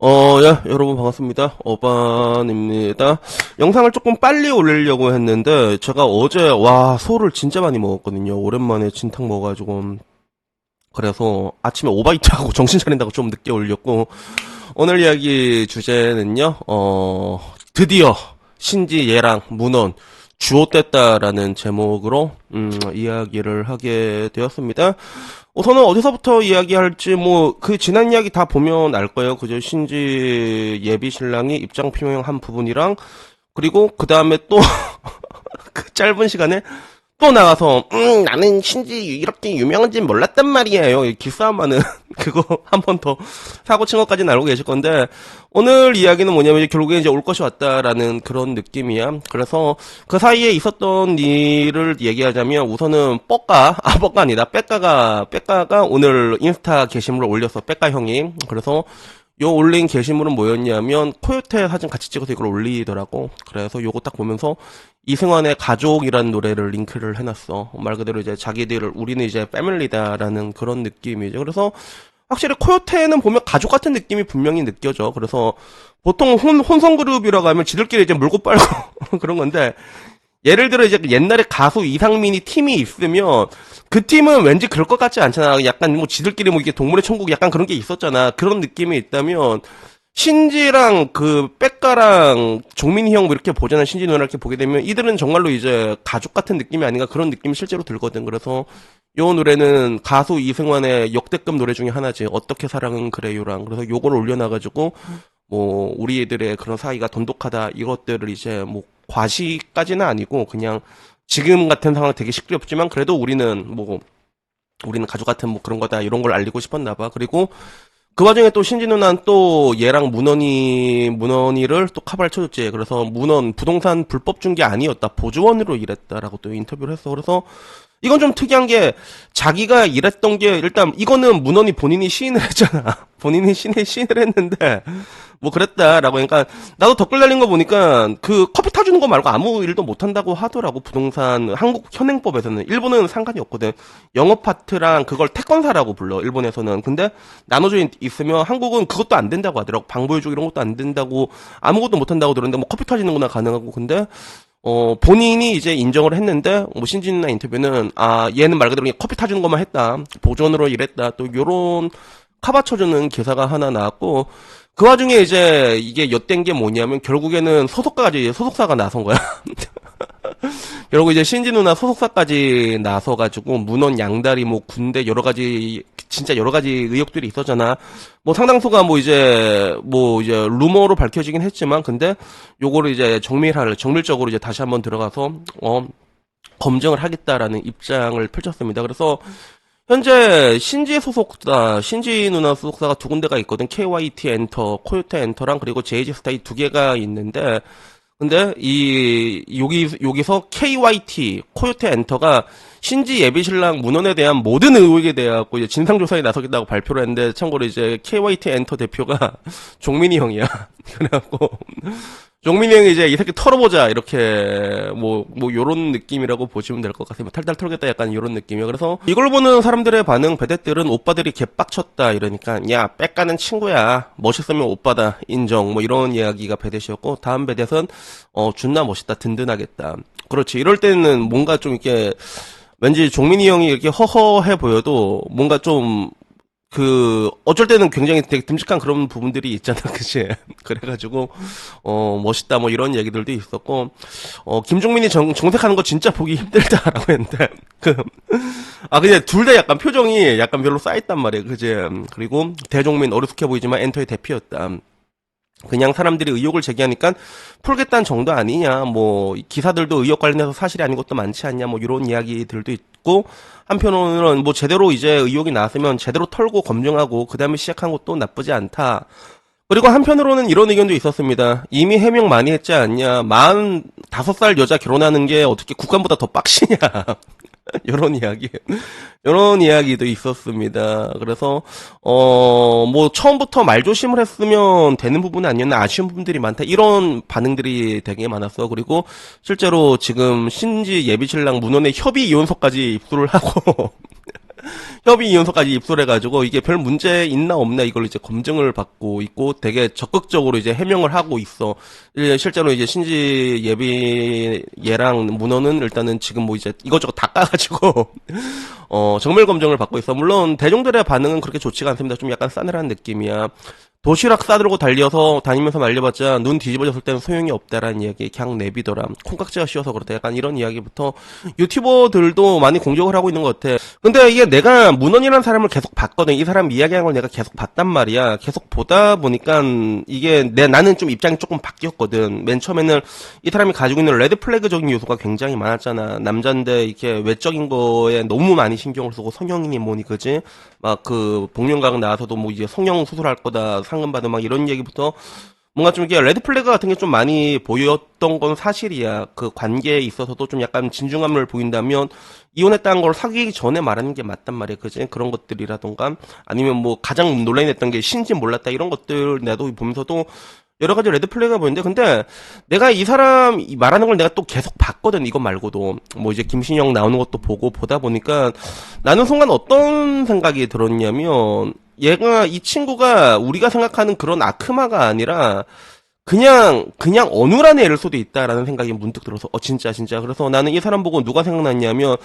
여러분 반갑습니다. 어반입니다. 영상을 조금 빨리 올리려고 했는데, 제가 어제, 소를 진짜 많이 먹었거든요. 오랜만에 진탕 먹어가지고. 그래서 아침에 오바이트하고 정신 차린다고 좀 늦게 올렸고, 오늘 이야기 주제는요, 드디어 신지 얘랑 문헌 주옷됐다라는 제목으로, 이야기를 하게 되었습니다. 우선은 어디서부터 이야기할지 그 지난 이야기 다 보면 알 거예요. 그죠? 신지 예비 신랑이 입장 표명한 부분이랑 그리고 그 다음에 또 그 짧은 시간에 또 나가서 나는 신지 이렇게 유명한지 몰랐단 말이에요. 기싸움하는 그거 한 번 더 사고 친 것까지는 알고 계실 건데 오늘 이야기는 뭐냐면 결국에 이제 올 것이 왔다라는 그런 느낌이야. 그래서 그 사이에 있었던 일을 얘기하자면 우선은 뻑가 아니다 빼까가 오늘 인스타 게시물을 올렸어. 빼까 형이. 그래서 요 올린 게시물은 뭐였냐면 코요테 사진 같이 찍어서 이걸 올리더라고. 그래서 요거 딱 보면서 이승환의 가족이라는 노래를 링크를 해놨어. 말 그대로 이제 자기들을 우리는 이제 패밀리다라는 그런 느낌이죠. 그래서 확실히 코요테는 보면 가족 같은 느낌이 분명히 느껴져. 그래서 보통 혼성 그룹이라고 하면 지들끼리 이제 물고 빨고 그런 건데 예를 들어 이제 옛날에 가수 이상민이 팀이 있으면 그 팀은 왠지 그럴 것 같지 않잖아. 약간 뭐 지들끼리 뭐 이게 동물의 천국 약간 그런 게 있었잖아. 그런 느낌이 있다면 신지랑 그 백가랑 종민이 형 뭐 이렇게 보잖아. 신지 누나 이렇게 보게 되면 이들은 정말로 이제 가족 같은 느낌이 아닌가 그런 느낌이 실제로 들거든. 그래서 요 노래는 가수 이승환의 역대급 노래 중에 하나지. 어떻게 사랑은 그래요랑. 그래서 요걸 올려놔가지고 뭐 우리들의 그런 사이가 돈독하다 이것들을 이제 뭐 과시까지는 아니고 그냥 지금 같은 상황 되게 시끄럽지만 그래도 우리는 가족 같은 뭐 그런 거다 이런 걸 알리고 싶었나 봐. 그리고 그 와중에 또 신지 누나는 또 얘랑 문헌이를 또 카바를 쳐줬지. 그래서 문헌 부동산 불법 준 게 아니었다. 보조원으로 일했다라고 또 인터뷰를 했어. 그래서 이건 좀 특이한 게 자기가 일했던 게 일단 이거는 문헌이 본인이 시인을 했잖아. 본인이 시인을 했는데 뭐 그랬다라고. 그러니까 나도 댓글 달린 거 보니까 그 커피 타주는 거 말고 아무 일도 못 한다고 하더라고. 부동산 한국 현행법에서는. 일본은 상관이 없거든. 영업 파트랑 그걸 태권사라고 불러. 일본에서는. 근데 나눠져 있으면 한국은 그것도 안 된다고 하더라고. 방보여주고 이런 것도 안 된다고 아무것도 못 한다고 들었는데 뭐 커피 타주는 거나 가능하고. 근데 본인이 이제 인정을 했는데, 뭐, 신진나 인터뷰는, 얘는 말 그대로 그냥 커피 타주는 것만 했다. 보존으로 일했다. 또, 요런, 카바 쳐주는 기사가 하나 나왔고, 그 와중에 이제, 이게 엿된 게 뭐냐면, 결국에는 소속사가 나선 거야. 결국 이제 신지 누나 소속사까지 나서가지고, 문헌 양다리, 뭐, 군대, 진짜 여러 가지 의혹들이 있었잖아. 뭐 상당수가 뭐 이제 루머로 밝혀지긴 했지만 근데 요거를 이제 정밀적으로 이제 다시 한번 들어가서 검증을 하겠다라는 입장을 펼쳤습니다. 그래서 현재 신지 누나 소속사가 두 군데가 있거든. KYT 엔터, 코요테 엔터랑 그리고 JG 스타이 두 개가 있는데 근데 여기서 KYT 코요테 엔터가 신지 예비신랑 문헌에 대한 모든 의혹에 대하고 이제 진상조사에 나서겠다고 발표를 했는데 참고로 이제 KYT 엔터 대표가 종민이 형이야. 그래갖고 종민이 형이 이제 이 새끼 털어보자 이렇게 뭐 요런 느낌이라고 보시면 될 것 같아요. 탈탈 털겠다 약간 요런 느낌이에요. 그래서 이걸 보는 사람들의 반응 베댓들은 오빠들이 개빡쳤다 이러니까 야 빽가는 친구야 멋있으면 오빠다 인정 뭐 이런 이야기가 베댓이었고 다음 베댓은 존나 멋있다 든든하겠다. 그렇지. 이럴 때는 뭔가 좀 이렇게 왠지 종민이 형이 이렇게 허허해 보여도 뭔가 좀 어쩔 때는 굉장히 되게 듬직한 그런 부분들이 있잖아, 그치? 그래가지고, 멋있다, 뭐 이런 얘기들도 있었고, 김종민이 정색하는 거 진짜 보기 힘들다라고 했는데, 근데 둘 다 약간 표정이 약간 별로 쌓였단 말이에요, 그치? 그리고 대종민 어리숙해 보이지만 엔터의 대피였다. 그냥 사람들이 의혹을 제기하니까 풀겠다는 정도 아니냐, 뭐, 기사들도 의혹 관련해서 사실이 아닌 것도 많지 않냐, 뭐, 이런 이야기들도 있고, 한편으로는 뭐, 제대로 이제 의혹이 나왔으면 제대로 털고 검증하고, 그 다음에 시작한 것도 나쁘지 않다. 그리고 한편으로는 이런 의견도 있었습니다. 이미 해명 많이 했지 않냐, 45살 여자 결혼하는 게 어떻게 국감보다 더 빡시냐. 요런 이야기도 있었습니다. 그래서, 뭐, 처음부터 말조심을 했으면 되는 부분은 아니었나, 아쉬운 부분들이 많다. 이런 반응들이 되게 많았어. 그리고, 실제로 지금 신지 예비신랑 문헌의 협의 이혼서까지 입수를 하고, 협의 이혼서까지 입수해가지고 이게 별 문제 있나 없나 이걸 이제 검증을 받고 있고 되게 적극적으로 이제 해명을 하고 있어. 이제 실제로 이제 신지 예비 얘랑 문어는 일단은 지금 뭐 이제 이것저것 다 까가지고 정밀 검증을 받고 있어. 물론 대중들의 반응은 그렇게 좋지가 않습니다. 좀 약간 싸늘한 느낌이야. 도시락 싸들고 다니면서 말려봤자 눈 뒤집어졌을 때는 소용이 없다라는 이야기 그냥 내비더라. 콩깍지가 씌워서 그렇다. 약간 이런 이야기부터 유튜버들도 많이 공격을 하고 있는 것 같아. 근데 이게 내가 문헌이라는 사람을 계속 봤거든. 이 사람 이야기하는 걸 내가 계속 봤단 말이야. 계속 보다 보니까 이게 나는 좀 입장이 조금 바뀌었거든. 맨 처음에는 이 사람이 가지고 있는 레드 플래그적인 요소가 굉장히 많았잖아. 남잔데 이렇게 외적인 거에 너무 많이 신경을 쓰고 성형이니 뭐니 그지? 막 그 복면가왕 나와서도 뭐 이제 성형 수술할 거다 상금 받은 막 이런 얘기부터 뭔가 좀 이게 레드 플래그 같은 게 좀 많이 보였던 건 사실이야. 그 관계에 있어서도 좀 약간 진중함을 보인다면 이혼했다는 걸 사귀기 전에 말하는 게 맞단 말이야. 그지? 그런 것들이라던가 아니면 뭐 가장 논란이 됐던 게 신지 몰랐다 이런 것들 나도 보면서도 여러 가지 레드 플래그가 보이는데, 근데 내가 이 사람 말하는 걸 내가 또 계속 봤거든. 이거 말고도 뭐 이제 김신영 나오는 것도 보고 보다 보니까 나는 순간 어떤 생각이 들었냐면 얘가 이 친구가 우리가 생각하는 그런 아크마가 아니라 그냥 어눌한 애일 수도 있다라는 생각이 문득 들어서 진짜 그래서 나는 이 사람 보고 누가 생각났냐면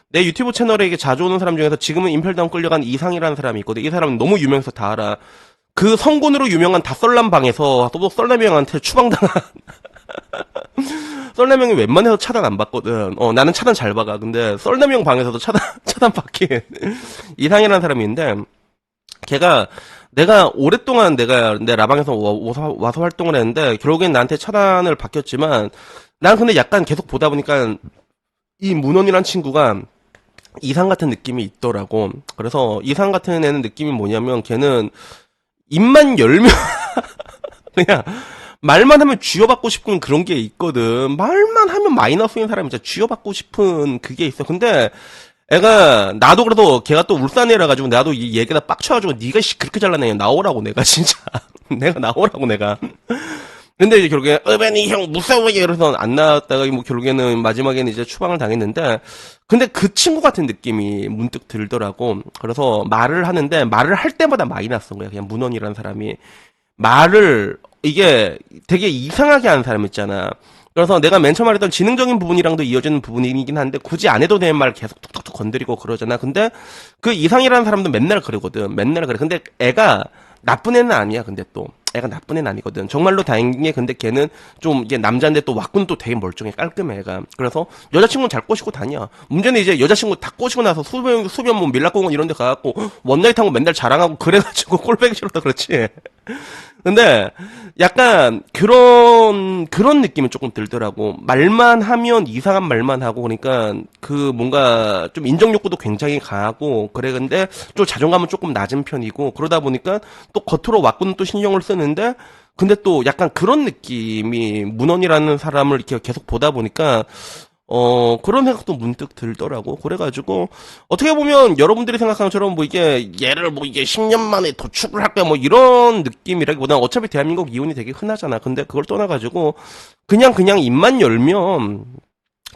내 유튜브 채널에 이게 자주 오는 사람 중에서 지금은 임펠다운 끌려간 이상이라는 사람이 있거든. 이 사람은 너무 유명해서 다 알아. 그 성군으로 유명한 다썰남 방에서 또 썰남 형한테 추방당한 썰남 형이 웬만해서 차단 안 받거든. 나는 차단 잘 박아. 근데 썰남 형 방에서도 차단 받긴 이상이라는 사람이 있는데 걔가 내가 오랫동안 내가 내 라방에서 와서 활동을 했는데 결국엔 나한테 차단을 받겼지만 난 근데 약간 계속 보다 보니까 이 문헌이란 친구가 이상 같은 느낌이 있더라고. 그래서 이상 같은 애는 느낌이 뭐냐면 걔는 입만 열면 그냥 말만 하면 쥐어받고 싶은 그런 게 있거든. 말만 하면 마이너스인 사람이 진짜 쥐어받고 싶은 그게 있어. 근데 애가 나도 그래도 걔가 또 울산애라 가지고 나도 이 얘기다 빡쳐가지고 네가 그렇게 잘라내 나오라고 내가 진짜 내가 나오라고 내가. 근데 이제 결국에 으베니 형 무서워 이래서 안 나왔다가 뭐 결국에는 마지막에는 이제 추방을 당했는데 근데 그 친구 같은 느낌이 문득 들더라고. 그래서 말을 하는데 말을 할 때마다 마이너스인 거야. 그냥 문헌이라는 사람이 말을 이게 되게 이상하게 하는 사람 있잖아. 그래서 내가 맨 처음 말했던 지능적인 부분이랑도 이어지는 부분이긴 한데 굳이 안 해도 되는 말 계속 툭툭툭 건드리고 그러잖아. 근데 그 이상이라는 사람도 맨날 그러거든. 맨날 그래. 근데 애가 나쁜 애는 아니야. 근데 또 애가 나쁜 애는 아니거든. 정말로 다행인 게 근데 걔는 좀 이게 남자인데 또 왁구는 또 되게 멀쩡해 깔끔해 애가. 그래서 여자친구는 잘 꼬시고 다녀. 문제는 이제 여자친구 다 꼬시고 나서 수변 뭐 밀락공원 이런 데 가갖고 원나잇 한거 맨날 자랑하고 그래가지고 꼴배기 싫었다 그렇지. 근데 약간 그런 느낌이 조금 들더라고. 말만 하면 이상한 말만 하고 그러니까 그 뭔가 좀 인정 욕구도 굉장히 강하고 그래. 근데 좀 자존감은 조금 낮은 편이고 그러다 보니까 또 겉으로 왁구는 또 신경을 쓰는데 근데 또 약간 그런 느낌이 문헌이라는 사람을 이렇게 계속 보다 보니까 그런 생각도 문득 들더라고. 그래가지고, 어떻게 보면 여러분들이 생각하는 것처럼 뭐 이게, 얘를 뭐 이게 10년 만에 도축을 할 거야 뭐 이런 느낌이라기보다는 어차피 대한민국 이혼이 되게 흔하잖아. 근데 그걸 떠나가지고, 그냥 입만 열면,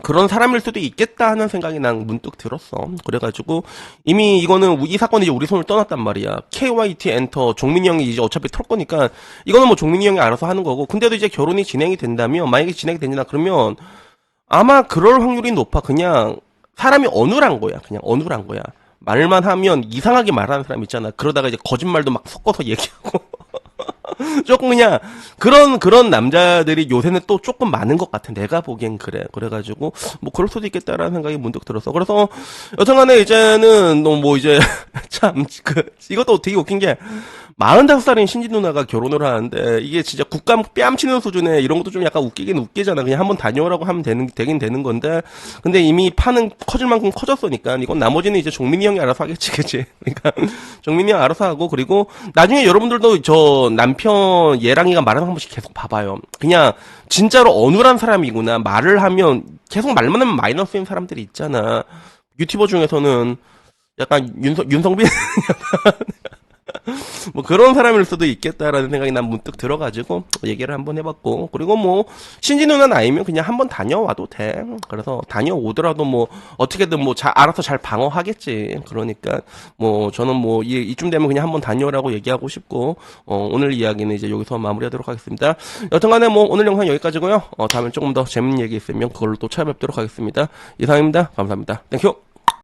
그런 사람일 수도 있겠다 하는 생각이 난 문득 들었어. 그래가지고, 이미 이거는, 이 사건이 이제 우리 손을 떠났단 말이야. KYT 엔터, 종민이 형이 이제 어차피 털 거니까, 이거는 뭐 종민이 형이 알아서 하는 거고, 근데도 이제 결혼이 진행이 된다면, 만약에 진행이 된다 그러면, 아마 그럴 확률이 높아. 그냥 사람이 어눌한 거야. 그냥 어눌한 거야. 말만 하면 이상하게 말하는 사람 있잖아. 그러다가 이제 거짓말도 막 섞어서 얘기하고 조금 그냥 그런 남자들이 요새는 또 조금 많은 것 같아. 내가 보기엔 그래. 그래가지고 뭐 그럴 수도 있겠다라는 생각이 문득 들었어. 그래서 여튼간에 이제는 뭐 이제 참 이것도 되게 웃긴 게 45살인 신지 누나가 결혼을 하는데 이게 진짜 국감 뺨치는 수준의 이런 것도 좀 약간 웃기긴 웃기잖아. 그냥 한번 다녀오라고 하면 되긴 되는 건데 근데 이미 판은 커질 만큼 커졌으니까 이건 나머지는 이제 종민이 형이 알아서 하겠지 그치? 그러니까 종민이 형 알아서 하고 그리고 나중에 여러분들도 저 남편 얘랑이가 말하는 한 번씩 계속 봐봐요. 그냥 진짜로 어눌한 사람이구나. 말을 하면 계속 말만 하면 마이너스인 사람들이 있잖아. 유튜버 중에서는 약간 윤성빈 뭐 그런 사람일 수도 있겠다라는 생각이 난 문득 들어가지고 얘기를 한번 해봤고, 그리고 뭐 신지 누나는 아니면 그냥 한번 다녀와도 돼. 그래서 다녀오더라도 뭐 어떻게든 뭐 알아서 잘 방어하겠지. 그러니까 뭐 저는 뭐 이쯤 되면 그냥 한번 다녀오라고 얘기하고 싶고, 오늘 이야기는 이제 여기서 마무리하도록 하겠습니다. 여튼간에 뭐 오늘 영상 여기까지고요. 다음에 조금 더 재밌는 얘기 있으면 그걸로 또 찾아뵙도록 하겠습니다. 이상입니다. 감사합니다. 땡큐.